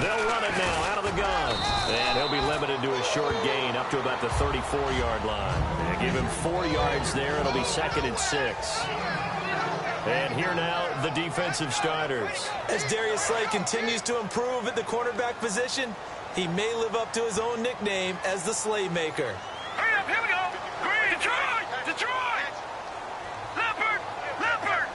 They'll run it now out of the gun. And he'll be limited to a short gain up to about the 34-yard line. And give him 4 yards there. It'll be 2nd and 6. And here now, the defensive starters. As Darius Slay continues to improve at the cornerback position, he may live up to his own nickname as the Slaymaker. Hurry up, here we go. Green. Detroit! Detroit! Leopard! Leopard!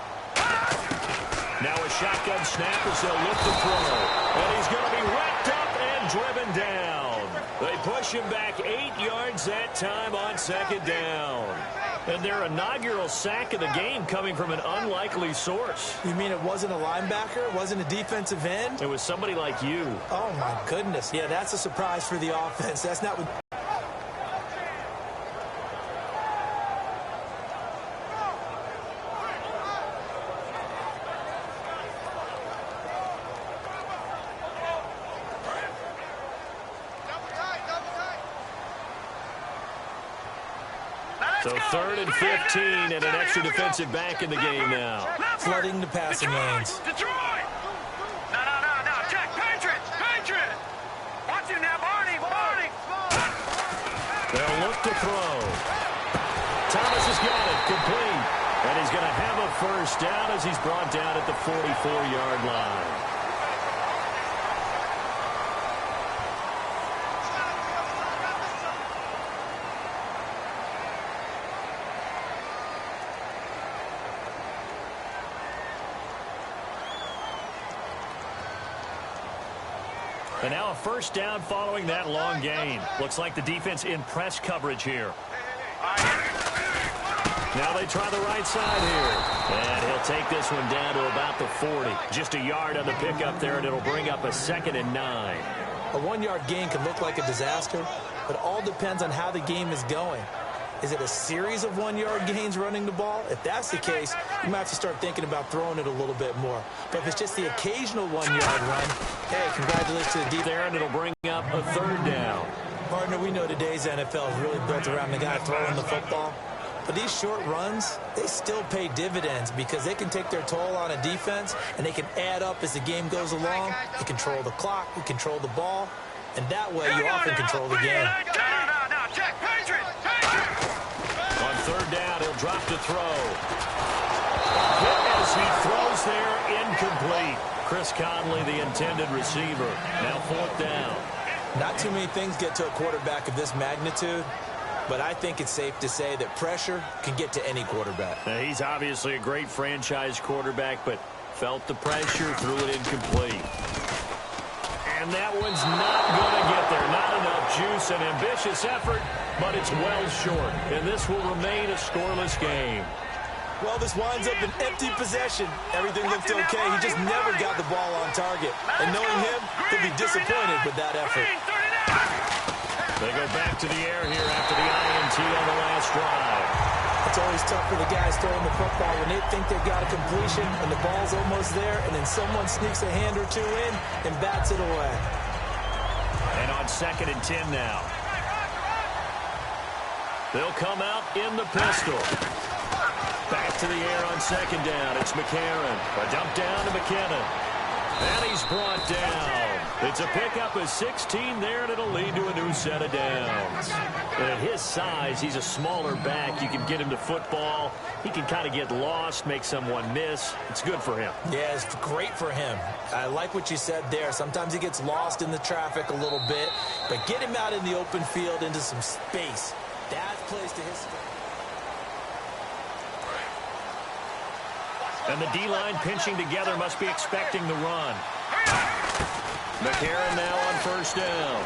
Now a shotgun snap as they'll look to throw. And he's going to be wrapped up and driven down. They push him back 8 yards that time on 2nd down. And their inaugural sack of the game coming from an unlikely source. You mean it wasn't a linebacker? It wasn't a defensive end? It was somebody like you. Oh, my goodness. Yeah, that's a surprise for the offense. That's not what... So 3rd and 15 and an extra defensive back in the game now. Flooding the passing lanes. Detroit! No. Check. Patriots! Patriots! Watch him now, Barney! Barney! They'll look to throw. Thomas has got it. Complete. And he's going to have a first down as he's brought down at the 44-yard line. And now a first down following that long gain. Looks like the defense in press coverage here. Now they try the right side here. And he'll take this one down to about the 40. Just a yard on the pickup there, and it'll bring up a 2nd and 9. A 1-yard gain can look like a disaster, but all depends on how the game is going. Is it a series of 1-yard gains running the ball? If that's the case, you might have to start thinking about throwing it a little bit more. But if it's just the occasional 1-yard run, hey, congratulations to the defense. There, and it'll bring up a 3rd down. Partner, we know today's NFL is really built around the guy throwing the football. But these short runs, they still pay dividends because they can take their toll on a defense, and they can add up as the game goes along. They control the clock, they control the ball, and that way you often control the game. No. Check. Patriots! On 3rd down, he'll drop to throw. Hit as he throws there, incomplete. Chris Conley, the intended receiver. Now 4th down. Not too many things get to a quarterback of this magnitude, but I think it's safe to say that pressure can get to any quarterback. Now, he's obviously a great franchise quarterback, but felt the pressure, threw it incomplete. And that one's not going to get there. Not enough juice, an ambitious effort, but it's well short. And this will remain a scoreless game. Well, this winds up an empty possession. Everything looked okay. He just never got the ball on target. And knowing him, he'll be disappointed with that effort. They go back to the air here after the INT on the last drive. It's always tough for the guys throwing the football when they think they've got a completion and the ball's almost there, and then someone sneaks a hand or two in and bats it away. And on 2nd and 10 now. They'll come out in the pistol. Back to the air on 2nd down. It's McCarron. A dump down to McKinnon. And he's brought down. It's a pickup of 16 there, and it'll lead to a new set of downs. And at his size, he's a smaller back. You can get him to football. He can kind of get lost, make someone miss. It's good for him. Yeah, it's great for him. I like what you said there. Sometimes he gets lost in the traffic a little bit, but get him out in the open field into some space. That plays to his strength. And the D-line pinching together must be expecting the run. McCarron now on 1st down.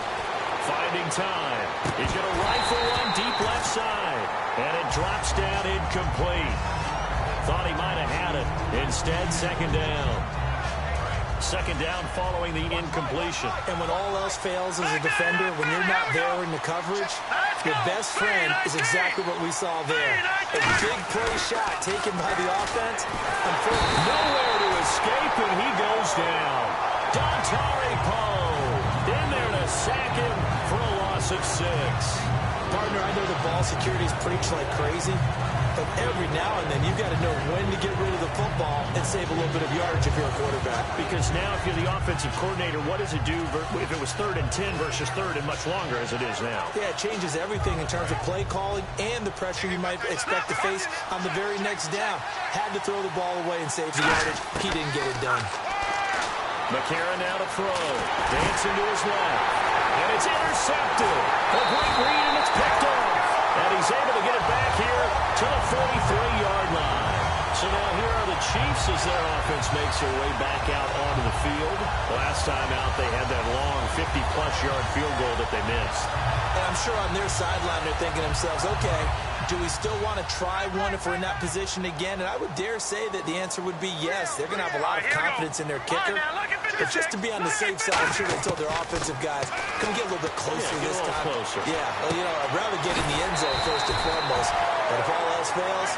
Finding time. He's going to rifle one deep left side. And it drops down incomplete. Thought he might have had it. Instead, 2nd down. 2nd down following the incompletion. And when all else fails as a defender, when you're not there in the coverage, your best friend is exactly what we saw there. A big play shot taken by the offense. Nowhere to escape, and he goes down. Dontari Poe in there to sack him for a loss of 6. Partner, I know the ball security is preached like crazy, But every now and then, you've got to know when to get rid of the football and save a little bit of yardage if you're a quarterback. Because now if you're the offensive coordinator, what does it do if it was 3rd and 10 versus 3rd and much longer as it is now? Yeah, it changes everything in terms of play calling and the pressure you might expect to face on the very next down. Had to throw the ball away and save the yardage. He didn't get it done. McCarron now to throw. Dancing to his left. And it's intercepted. A great read, and it's picked off. And he's able to get it back here to the 43-yard line. So now here are the Chiefs as their offense makes their way back out onto the field. Last time out, they had that long 50-plus yard field goal that they missed. And I'm sure on their sideline they're thinking to themselves, okay, do we still want to try one if we're in that position again? And I would dare say that the answer would be yes. They're going to have a lot of confidence in their kicker. But just to be on the safe side, I'm sure they told their offensive guys, come get a little bit closer this time. Closer. Yeah, well, you know, I'd rather get in the end zone first and foremost. But if all else fails,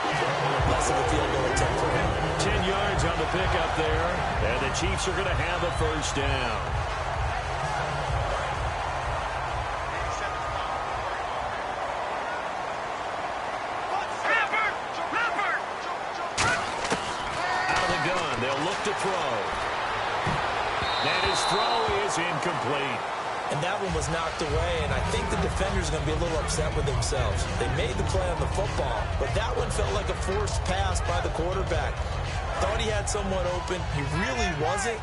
less of a field goal attempt for him. 10 yards on the pickup there. And the Chiefs are going to have a first down. To throw. And his throw is incomplete. And that one was knocked away, and I think the defender's going to be a little upset with themselves. They made the play on the football, but that one felt like a forced pass by the quarterback. Thought he had someone open. He really wasn't.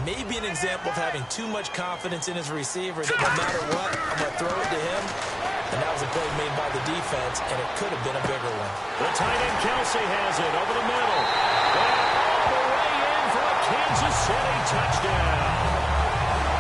Maybe an example of having too much confidence in his receiver that no matter what, I'm going to throw it to him. And that was a play made by the defense, and it could have been a bigger one. The tight end Kelsey has it over the middle. Kansas City touchdown.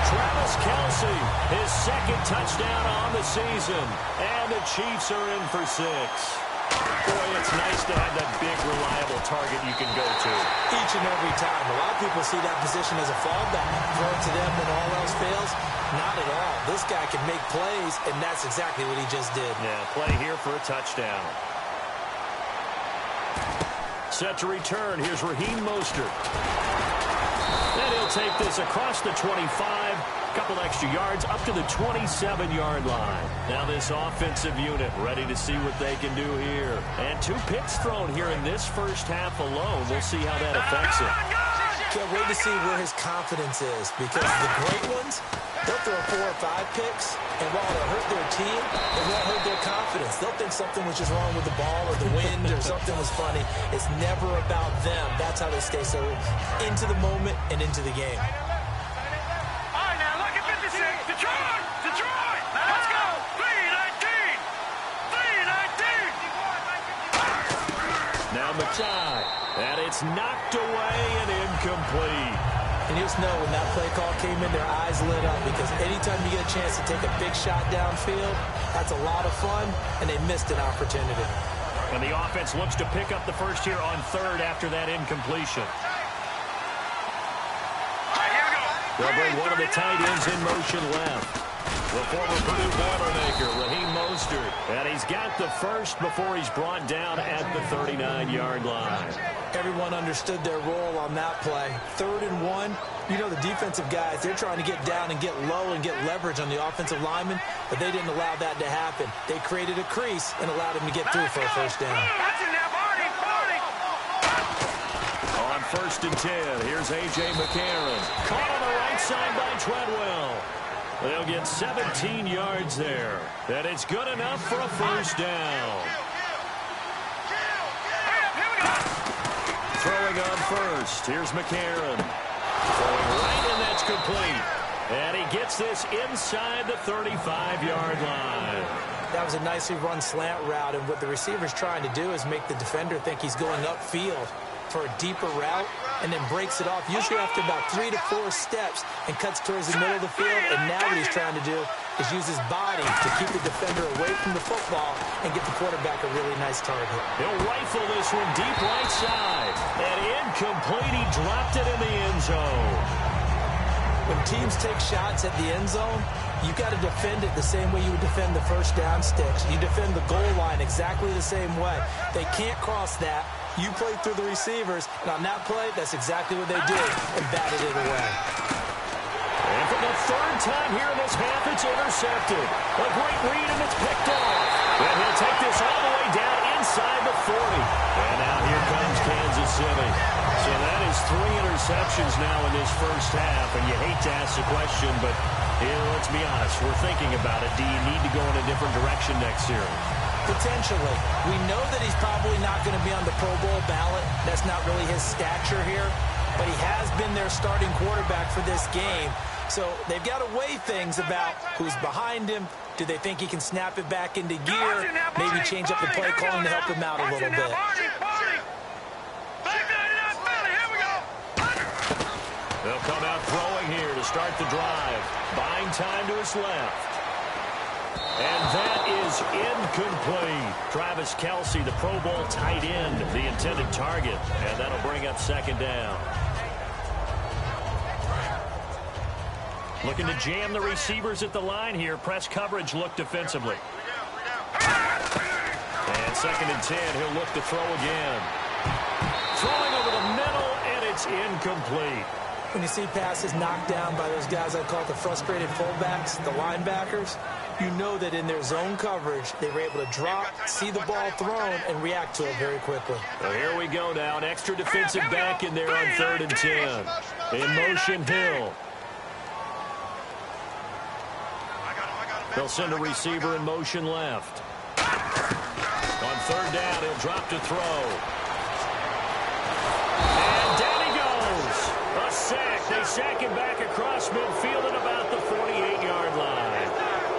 Travis Kelsey, his second touchdown on the season. And the Chiefs are in for 6. Boy, it's nice to have that big, reliable target you can go to. Each and every time. A lot of people see that position as a fallback. Throw it to them when all else fails. Not at all. This guy can make plays, and that's exactly what he just did. Yeah, play here for a touchdown. Set to return. Here's Raheem Mostert. And he'll take this across the 25, a couple extra yards up to the 27-yard line. Now this offensive unit ready to see what they can do here. And 2 picks thrown here in this first half alone. We'll see how that affects it. Can't wait to see where his confidence is, because the great ones, they'll throw 4 or 5 picks, and while it'll hurt their team, it won't hurt their confidence. They'll think something was just wrong with the ball or the wind or something was funny. It's never about them. That's how they stay so into the moment and into the game. All right, now look at 56. Detroit! Detroit! Let's go! 3-19! 3-19! Now McTighe. And it's knocked away and incomplete. And you just know when that play call came in, their eyes lit up, because anytime you get a chance to take a big shot downfield, that's a lot of fun, and they missed an opportunity. And the offense looks to pick up the first here on 3rd after that incompletion. They'll bring one of the tight ends in motion left. The former Purdue Boilermaker, Raheem Mostert. And he's got the first before he's brought down at the 39-yard line. Everyone understood their role on that play. 3rd and 1. You know, the defensive guys, they're trying to get down and get low and get leverage on the offensive lineman, but they didn't allow that to happen. They created a crease and allowed him to get through for a first down. On 1st and 10, here's A.J. McCarron. Caught on the right side by Treadwell. They'll get 17 yards there. And it's good enough for a first down. Throwing on first. Here's McCarron. Throwing right, and that's complete. And he gets this inside the 35-yard line. That was a nicely run slant route, and what the receiver's trying to do is make the defender think he's going upfield for a deeper route, and then breaks it off, usually after about 3 to 4 steps, and cuts towards the middle of the field. And now what he's trying to do is use his body to keep the defender away from the football and get the quarterback a really nice target. He'll rifle this one deep right side. And incomplete. He dropped it in the end zone. When teams take shots at the end zone, you got to defend it the same way you would defend the first down sticks. You defend the goal line exactly the same way. They can't cross that. You play through the receivers, and on that play, that's exactly what they did, and batted it away. And for the 3rd time here in this half, it's intercepted. A great read, and it's picked off. And he'll take this all the way down inside the 40. And now here comes Kansas City. So that is 3 interceptions now in this first half. And you hate to ask the question, but here, let's be honest, we're thinking about it. Do you need to go in a different direction next year? Potentially. We know that he's probably not going to be on the Pro Bowl ballot. That's not really his stature here. But he has been their starting quarterback for this game. So they've got to weigh things about who's behind him. Do they think he can snap it back into gear? Maybe change up the play calling to help him out a little bit. They'll come out throwing here to start the drive. Buying time to his left. And that is incomplete. Travis Kelce, the Pro Bowl tight end, the intended target. And that'll bring up second down. Looking to jam the receivers at the line here. Press coverage look defensively. And 2nd and 10. He'll look to throw again. Throwing over the middle, and it's incomplete. When you see passes knocked down by those guys I call the frustrated fullbacks, the linebackers, you know that in their zone coverage, they were able to drop, see the ball thrown, and react to it very quickly. Well, here we go now. An extra defensive back in there on 3rd and 10. In motion, Hill. They'll send a receiver in motion left. On 3rd down, he'll drop to throw. And down he goes. A sack. They sack him back across midfield at about the 48-yard line.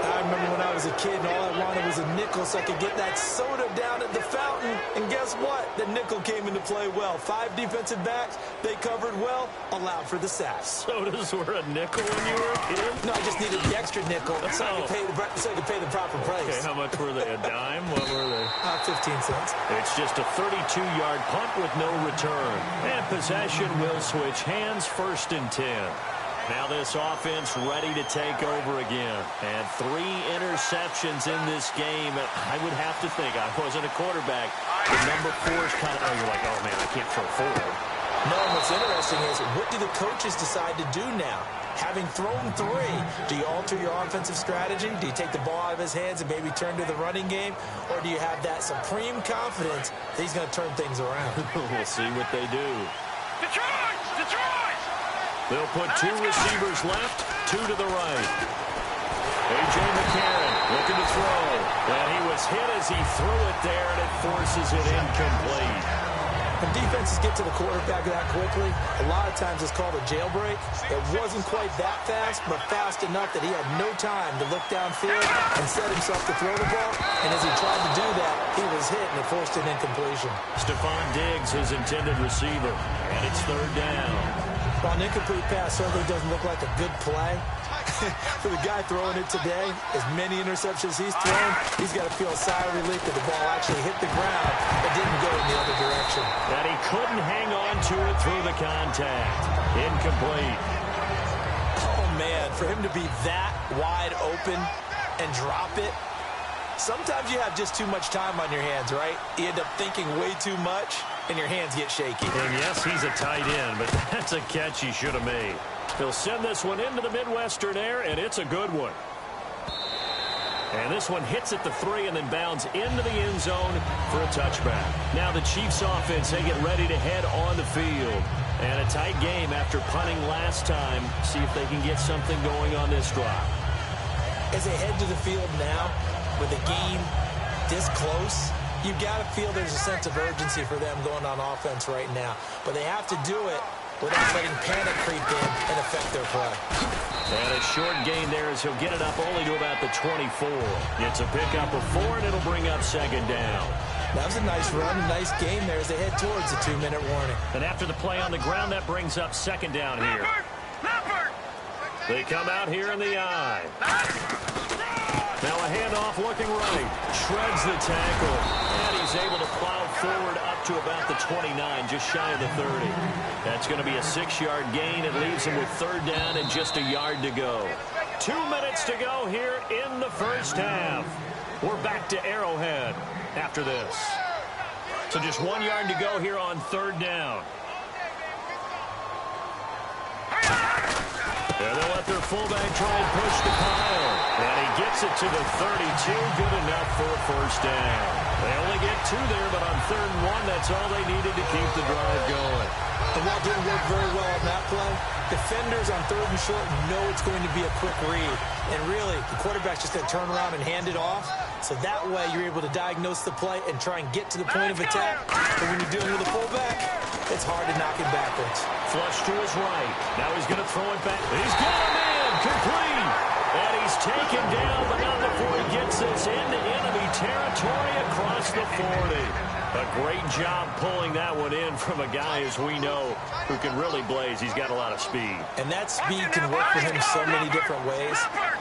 I remember when I was a kid and all I wanted was a nickel so I could get that soda down at the fountain. And guess what? The nickel came into play well. 5 defensive backs. They covered well, allowed for the sack. Sodas were a nickel when you were a kid? No, I just needed the extra nickel so I could pay the proper price. Okay, how much were they? A dime? What were they? 15 cents. It's just a 32-yard punt with no return. And possession will switch hands, 1st and 10. Now this offense ready to take over again. And 3 interceptions in this game. I would have to think, I wasn't a quarterback, the number 4 is kind of, you're like, oh man, I can't throw 4. No, and what's interesting is, what do the coaches decide to do now? Having thrown 3, do you alter your offensive strategy? Do you take the ball out of his hands and maybe turn to the running game? Or do you have that supreme confidence that he's going to turn things around? We'll see what they do. Detroit! Detroit! They'll put 2 receivers left, 2 to the right. A.J. McCarron looking to throw. And he was hit as he threw it there, and it forces it incomplete. When defenses get to the quarterback that quickly, a lot of times it's called a jailbreak. It wasn't quite that fast, but fast enough that he had no time to look downfield and set himself to throw the ball. And as he tried to do that, he was hit, and it forced an incompletion. Stephon Diggs, his intended receiver, and it's 3rd down. While an incomplete pass certainly doesn't look like a good play, for the guy throwing it today, as many interceptions he's thrown, he's got to feel a sigh of relief that the ball actually hit the ground but didn't go in the other direction. And he couldn't hang on to it through the contact. Incomplete. Oh, man, for him to be that wide open and drop it, sometimes you have just too much time on your hands, right? You end up thinking way too much, and your hands get shaky. And yes, he's a tight end, but that's a catch he should have made. He'll send this one into the Midwestern air, and it's a good one. And this one hits at the 3 and then bounds into the end zone for a touchback. Now the Chiefs offense, they get ready to head on the field. And a tight game after punting last time. See if they can get something going on this drive. As they head to the field now, with the game this close, you've got to feel there's a sense of urgency for them going on offense right now. But they have to do it without letting panic creep in and affect their play. And a short gain there as he'll get it up only to about the 24. It's a pickup of 4, and it'll bring up 2nd down. That was a nice run, a nice game there as they head towards the 2-minute warning. And after the play on the ground, that brings up 2nd down here. They come out here in the eye. Now a handoff looking right. Shreds the tackle. And he's able to plow forward up to about the 29, just shy of the 30. That's going to be a 6-yard gain. It leaves him with 3rd down and just a yard to go. 2 minutes to go here in the first half. We're back to Arrowhead after this. So just 1 yard to go here on 3rd down. And they'll let their fullback try and push the pile. And he gets gets it to the 32. Good enough for a first down. They only get 2 there, but on 3rd and 1, that's all they needed to keep the drive going. And that didn't work very well on that play. Defenders on 3rd and short know it's going to be a quick read. And really, the quarterback's just going to turn around and hand it off. So that way, you're able to diagnose the play and try and get to the point of attack. But when you're dealing with a fullback, it's hard to knock him backwards. Flush to his right. Now he's going to throw it back. He's got him in. Complete. And he's taken down, but not before he gets this into enemy territory across the 40. A great job pulling that one in from a guy, as we know, who can really blaze. He's got a lot of speed. And that speed can work for him so many different ways.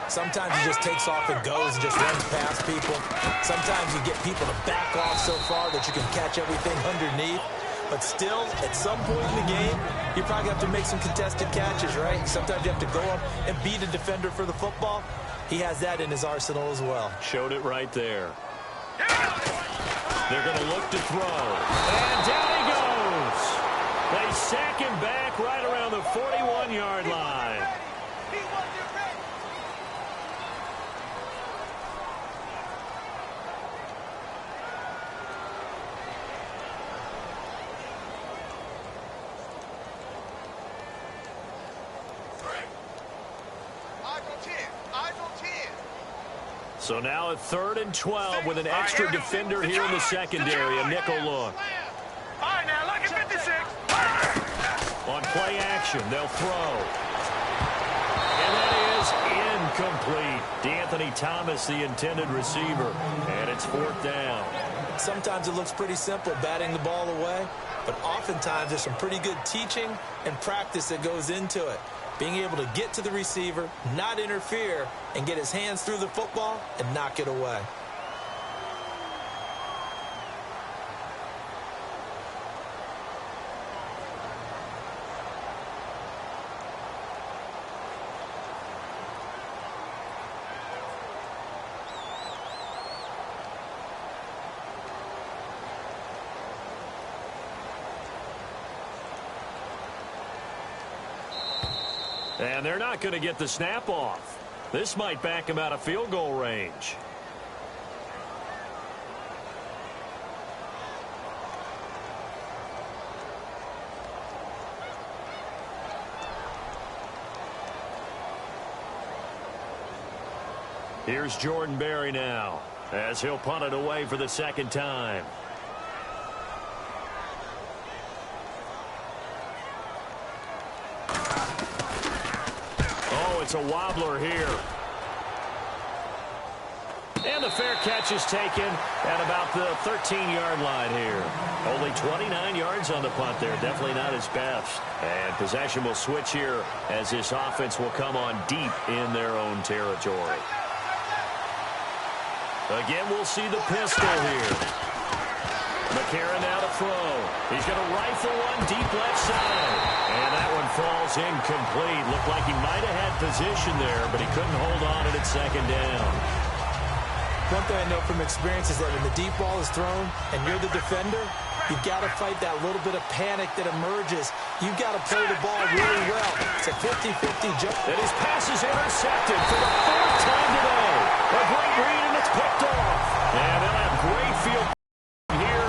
Sometimes he just takes off and goes and just runs past people. Sometimes you get people to back off so far that you can catch everything underneath. But still, at some point in the game, you probably have to make some contested catches, right? Sometimes you have to go up and beat a defender for the football. He has that in his arsenal as well. Showed it right there. They're going to look to throw. And down he goes. They sack him back right around the 41-yard line. So now at 3rd and 12 with an extra defender here in the secondary, a nickel look. All right, now look at 56. On play action, they'll throw. And that is incomplete. D'Anthony Thomas, the intended receiver. And it's 4th down. Sometimes it looks pretty simple, batting the ball away. But oftentimes there's some pretty good teaching and practice that goes into it. Being able to get to the receiver, not interfere, and get his hands through the football and knock it away. And they're not going to get the snap off. This might back him out of field goal range. Here's Jordan Berry now, as he'll punt it away for the 2nd time. It's a wobbler here. And the fair catch is taken at about the 13-yard line here. Only 29 yards on the punt there. Definitely not his best. And possession will switch here as this offense will come on deep in their own territory. Again, we'll see the pistol here. McCarron now to throw. He's going to rifle one deep left side. And that one falls incomplete. Looked like he might have had position there, but he couldn't hold on it at 2nd down. One thing I know from experience is that when the deep ball is thrown and you're the defender, you've got to fight that little bit of panic that emerges. You've got to play the ball really well. It's a 50-50 jump. And his pass is intercepted for the 4th time today. A great read, and it's picked off. And they'll have great field here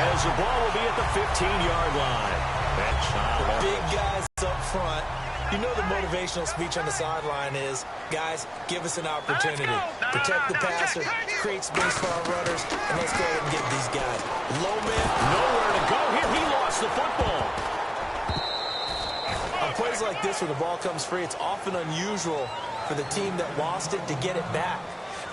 as the ball will be at the 15-yard line. That child. Big guys up front. You know the motivational speech on the sideline is, guys, give us an opportunity. Protect the passer, create space for our runners, and let's go ahead and get these guys. Low man. Nowhere to go here. He lost the football. On plays like this where the ball comes free, it's often unusual for the team that lost it to get it back.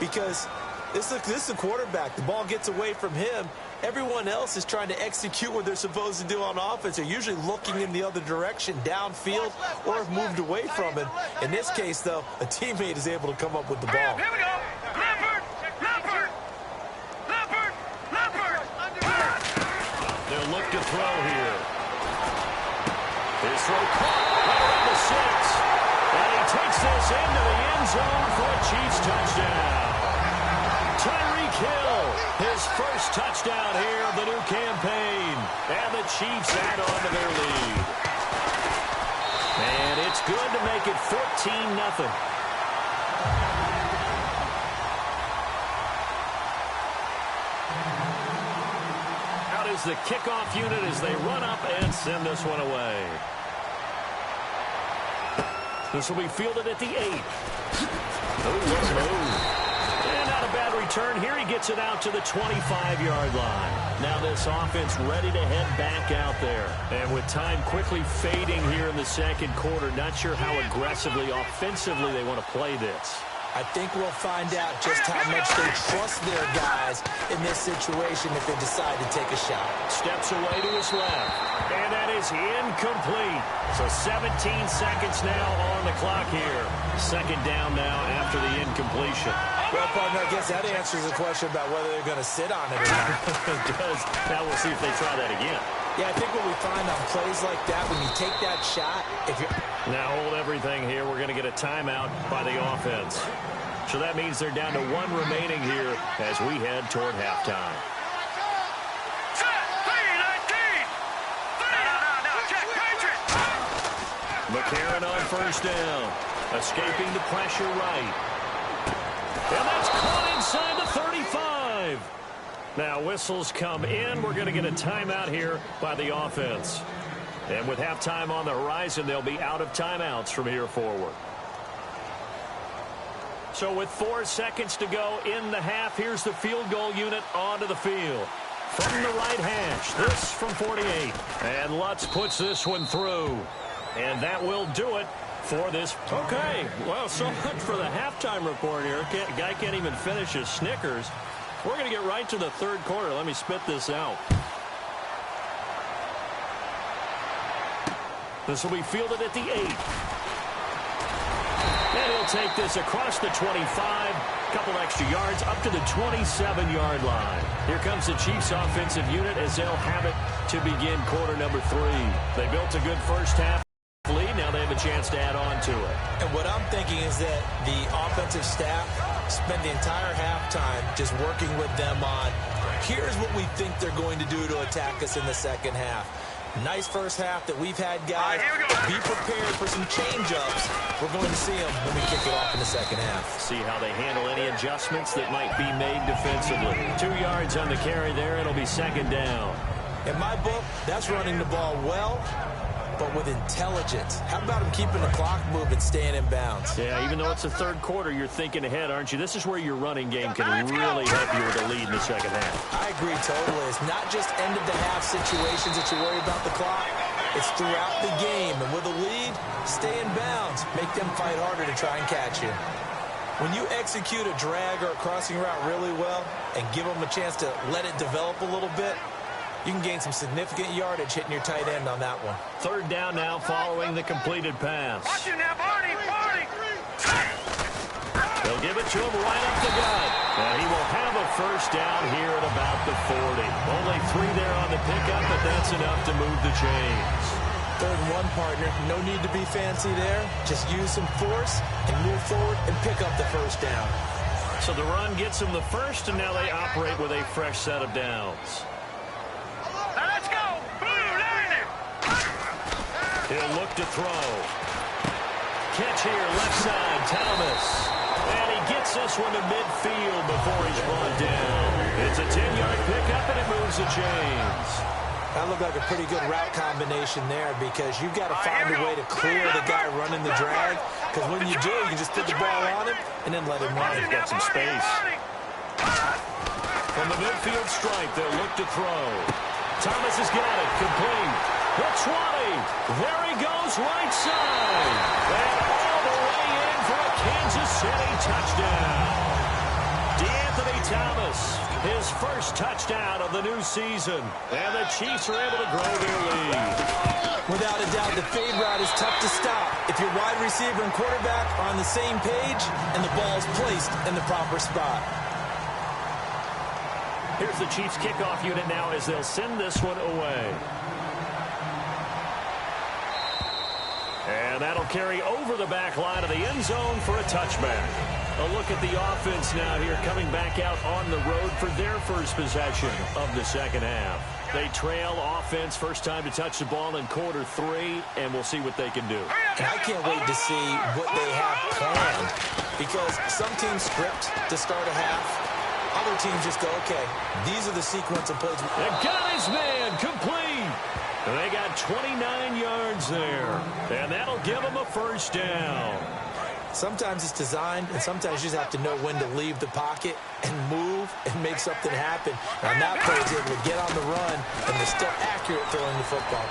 Because this is a quarterback. The ball gets away from him. Everyone else is trying to execute what they're supposed to do on offense. They're usually looking in the other direction, downfield, or have moved away from it. In this case, though, a teammate is able to come up with the ball. Here we go. Leopard. They'll look to throw here. His throw caught right around the 6. And he takes this into the end zone for a Chiefs touchdown. Tyreek Hill, his first touchdown here of the new campaign. And the Chiefs add on to their lead. And it's good to make it 14-0. the kickoff unit as they run up and send this one away. This will be fielded at the 8. Oh, what a move. And not a bad return here. He gets it out to the 25-yard line. Now this offense ready to head back out there. And with time quickly fading here in the second quarter, not sure how aggressively, offensively they want to play this. I think we'll find out just how much they trust their guys in this situation if they decide to take a shot. Steps away to his left. And that is incomplete. So 17 seconds now on the clock here. Second down now after the incompletion. Well, partner, I guess that answers the question about whether they're going to sit on it or not. It does. Now we'll see if they try that again. Yeah, I think what we find on plays like that, when you take that shot, if you're... Now hold everything here. We're going to get a timeout by the offense. So that means they're down to 1 remaining here as we head toward halftime. McCarron on first down. Escaping the pressure right. And that's caught inside the 35. Now whistles come in. We're going to get a timeout here by the offense. And with halftime on the horizon, they'll be out of timeouts from here forward. So with 4 seconds to go in the half, here's the field goal unit onto the field. From the right hash, this from 48. And Lutz puts this one through. And that will do it for this. Okay, well, so much for the halftime report here. Guy can't even finish his Snickers. We're going to get right to the third quarter. Let me spit this out. This will be fielded at the 8. And he'll take this across the 25. Couple extra yards up to the 27-yard line. Here comes the Chiefs offensive unit as they'll have it to begin quarter number 3. They built a good first half lead. Now they have a chance to add on to it. And what I'm thinking is that the offensive staff spent the entire halftime just working with them on, here's what we think they're going to do to attack us in the second half. Nice first half that we've had, guys. Be prepared for some change-ups. We're going to see them when we kick it off in the second half. See how they handle any adjustments that might be made defensively. 2 yards on the carry there. It'll be second down. In my book, that's running the ball well, but with intelligence. How about him keeping the clock moving, staying in bounds? Yeah, even though it's the third quarter, you're thinking ahead, aren't you? This is where your running game can really help you with a lead in the second half. I agree totally. It's not just end-of-the-half situations that you worry about the clock. It's throughout the game. And with a lead, stay in bounds. Make them fight harder to try and catch you. When you execute a drag or a crossing route really well and give them a chance to let it develop a little bit, you can gain some significant yardage hitting your tight end on that one. Third down now following the completed pass. Watch you now, Barney, Barney. They'll give it to him right up the gut. And he will have a first down here at about the 40. Only 3 there on the pickup, but that's enough to move the chains. 3rd and 1, partner. No need to be fancy there. Just use some force and move forward and pick up the first down. So the run gets them the first, and now they operate with a fresh set of downs. Now let's go. Blue, line it. He'll look to throw. Catch here, left side, Thomas. And he gets this one to midfield before he's brought down. It's a 10-yard pickup, and it moves the chains. That looked like a pretty good route combination there because you've got to find a way to clear the guy running the drag, because when you do, you can just put the ball on him and then let him run. He's got some space. From the midfield stripe, they'll look to throw. Thomas has got it, complete. The 20. There he goes, right side. And all the way in for a Kansas City touchdown. DeAnthony Thomas, his first touchdown of the new season. And the Chiefs are able to grow their lead. Without a doubt, the fade route is tough to stop if your wide receiver and quarterback are on the same page and the ball's placed in the proper spot. Here's the Chiefs kickoff unit now as they'll send this one away. And that'll carry over the back line of the end zone for a touchback. A look at the offense now here coming back out on the road for their first possession of the second half. They trail offense, first time to touch the ball in quarter 3, and we'll see what they can do. And I can't wait to see what they have planned, because some teams script to start a half, Other teams just go, okay, these are the sequence of plays. They got his man complete. They got 29 yards there, and that'll give them a first down. Sometimes it's designed, and sometimes you just have to know when to leave the pocket and move and make something happen. And on that play, he's able to get on the run, and they're still accurate throwing the football.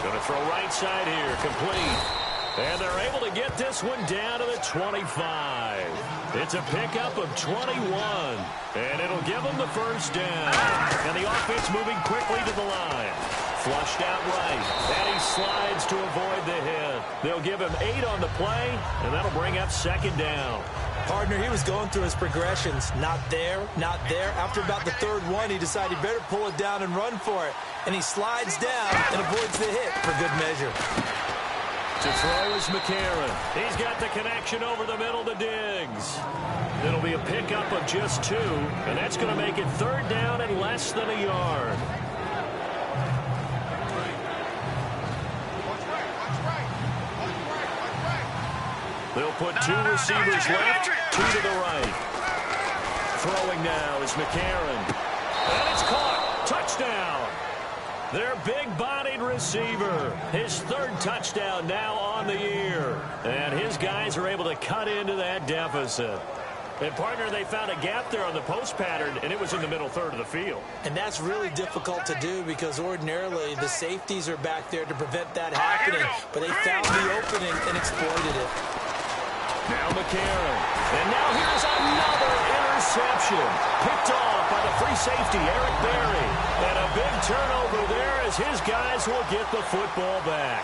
Going to throw right side here, complete. And they're able to get this one down to the 25. It's a pickup of 21, and it'll give them the first down. And the offense moving quickly to the line. Flushed out right, and he slides to avoid the hit. They'll give him 8 on the play, and that'll bring up second down. Partner, he was going through his progressions. Not there, not there. After about the third one, he decided he better pull it down and run for it. And he slides down and avoids the hit for good measure. To throw is McCarron. He's got the connection over the middle to Diggs. It'll be a pickup of just 2, and that's going to make it third down and less than a yard. They'll put 2 receivers left, 2 to the right. Throwing now is McCarron. And it's caught. Touchdown. Their big-bodied receiver. His 3rd touchdown now on the year. And his guys are able to cut into that deficit. And, partner, they found a gap there on the post pattern, and it was in the middle third of the field. And that's really difficult to do because ordinarily the safeties are back there to prevent that happening. But they found the opening and exploited it. Now McCarron. And now here's another interception. Picked off by the free safety, Eric Berry. And a big turnover there as his guys will get the football back.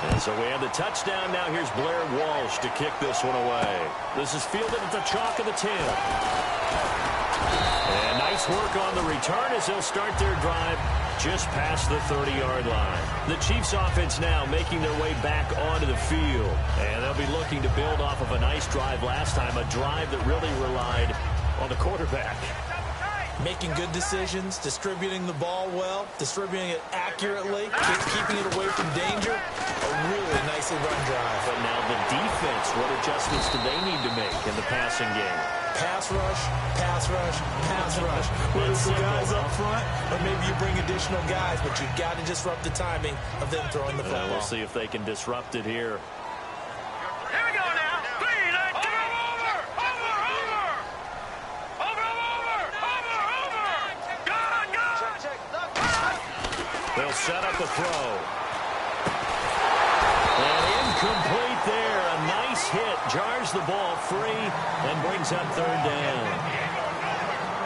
And so we have the touchdown. Now here's Blair Walsh to kick this one away. This is fielded at the chalk of the 10. And nice work on the return as they'll start their drive just past the 30-yard line. The Chiefs offense now making their way back onto the field. And they'll be looking to build off of a nice drive last time, a drive that really relied on the quarterback. Making good decisions, distributing the ball well, distributing it accurately, keeping it away from danger. A really nicely run drive. But now the defense, what adjustments do they need to make in the passing game? Pass rush, pass rush, pass rush. Whether it's the guys up front or maybe you bring additional guys, but you've got to disrupt the timing of them throwing the football. We'll see if they can disrupt it here. Here we go now. 3, 9, 2. They'll set up the throw. And incomplete there. A nice hit. Jars the ball free and brings up third down.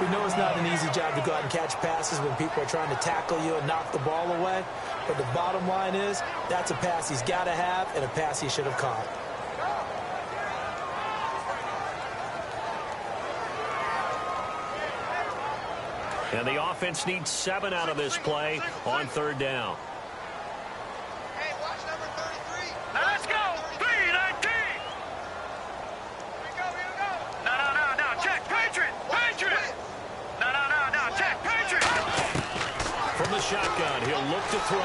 We know it's not an easy job to go out and catch passes when people are trying to tackle you and knock the ball away. But the bottom line is that's a pass he's got to have and a pass he should have caught. And the offense needs 7 out of this play on third down. Hey, watch number 33. Now let's go. 3, 19. Here we go. No. Check. Patriot. No. Check. Patriot. From the shotgun, he'll look to throw.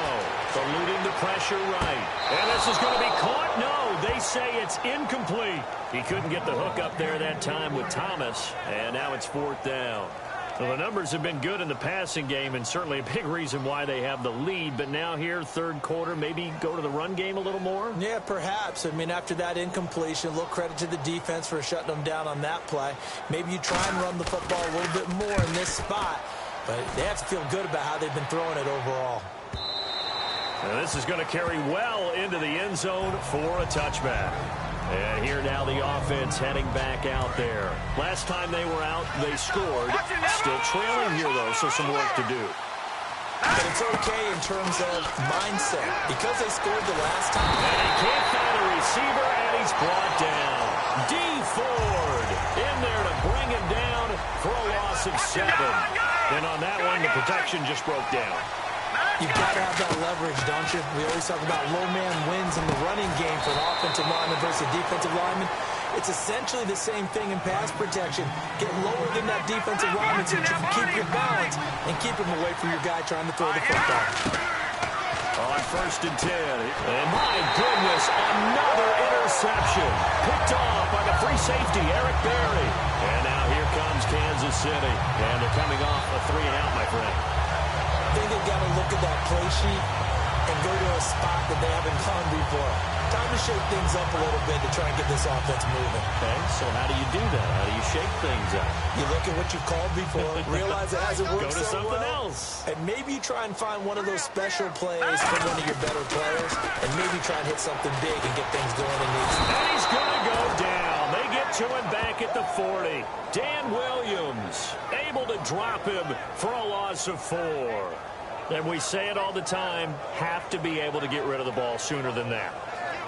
Eluding the pressure right. And this is going to be caught. No, they say it's incomplete. He couldn't get the hook up there that time with Thomas. And now it's 4th down. Well, the numbers have been good in the passing game and certainly a big reason why they have the lead. But now here, third quarter, maybe go to the run game a little more? Yeah, perhaps. I mean, after that incompletion, a little credit to the defense for shutting them down on that play. Maybe you try and run the football a little bit more in this spot. But they have to feel good about how they've been throwing it overall. And this is going to carry well into the end zone for a touchback. And here now the offense heading back out there. Last time they were out, they scored. Still trailing here, though, so some work to do. But it's okay in terms of mindset. Because they scored the last time. And he can't find a receiver, and he's brought down. D. Ford in there to bring him down for a loss of 7. And on that one, the protection just broke down. You've got to have that leverage, don't you? We always talk about low man wins in the running game for an offensive lineman versus a defensive lineman. It's essentially the same thing in pass protection. Get lower than that defensive lineman so that you can keep your balance and keep him away from your guy trying to throw the football. On 1st and 10. And my goodness, another interception. Picked off by the free safety, Eric Berry. And now here Kansas City. And they're coming off a 3-and-out, my friend. I think they've got to look at that play sheet and go to a spot that they haven't gone before. Time to shake things up a little bit to try and get this offense moving. Okay, so how do you do that? How do you shake things up? You look at what you've called before, realize it hasn't worked Go to so something well, else. and maybe you try and find one of those special plays from one of your better players, and maybe try and hit something big and get things going in these. And he's going to go down. They get to him back at the 40. Dan Williams able to drop him for a loss of 4. And we say it all the time, have to be able to get rid of the ball sooner than that.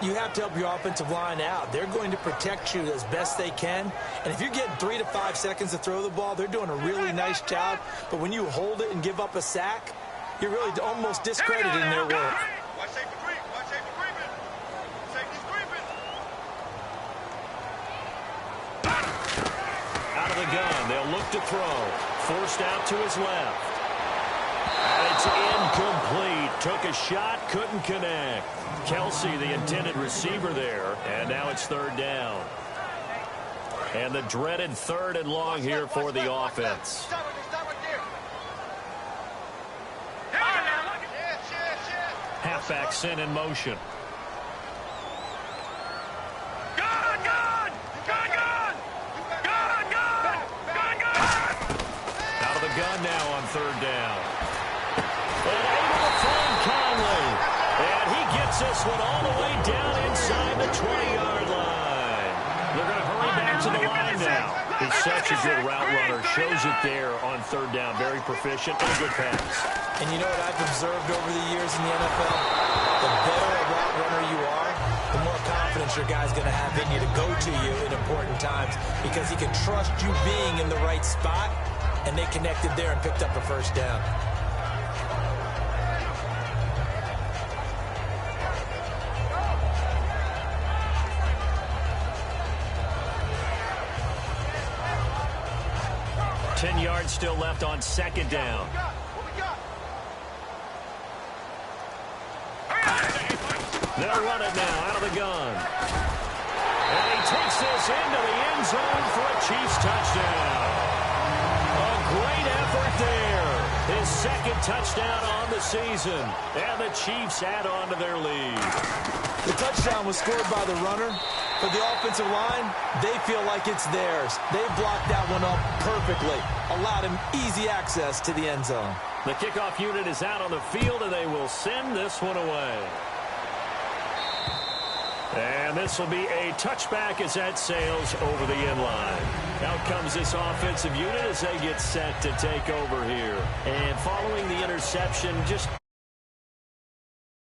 You have to help your offensive line out. They're going to protect you as best they can. And if you're getting 3 to 5 seconds to throw the ball, they're doing a really nice job. But when you hold it and give up a sack, you're really almost discrediting their work. Watch safety creep. Watch safety creeping. Safety's creeping. Out of the gun, they'll look to throw. Forced out to his left. And it's incomplete. Took a shot, couldn't connect. Kelsey, the intended receiver there. And now it's 3rd down. And the dreaded 3rd and long here for the offense. Stop right there. Halfback sent in motion. Gun! Gun! Gun! Gun! Gun! Gun! Gun! Gun! Out of the gun now on 3rd down. And able to find Conley. And he gets this one all the way down inside the 20-yard line. They're going to hurry back to the line now. He's such a good route runner. Shows it there on 3rd down. Very proficient and a good pass. And you know what I've observed over the years in the NFL? The better a route runner you are, the more confidence your guy's going to have in you to go to you in important times because he can trust you being in the right spot, and they connected there and picked up a 1st down. Ten yards still left on 2nd down. They'll run it now out of the gun. And he takes this into the end zone for a Chiefs touchdown. A great effort there. His 2nd touchdown on the season. And the Chiefs add on to their lead. The touchdown was scored by the runner. For the offensive line, they feel like it's theirs. They blocked that one up perfectly. Allowed him easy access to the end zone. The kickoff unit is out on the field, and they will send this one away. And this will be a touchback as that sails over the end line. Out comes this offensive unit as they get set to take over here. And following the interception, just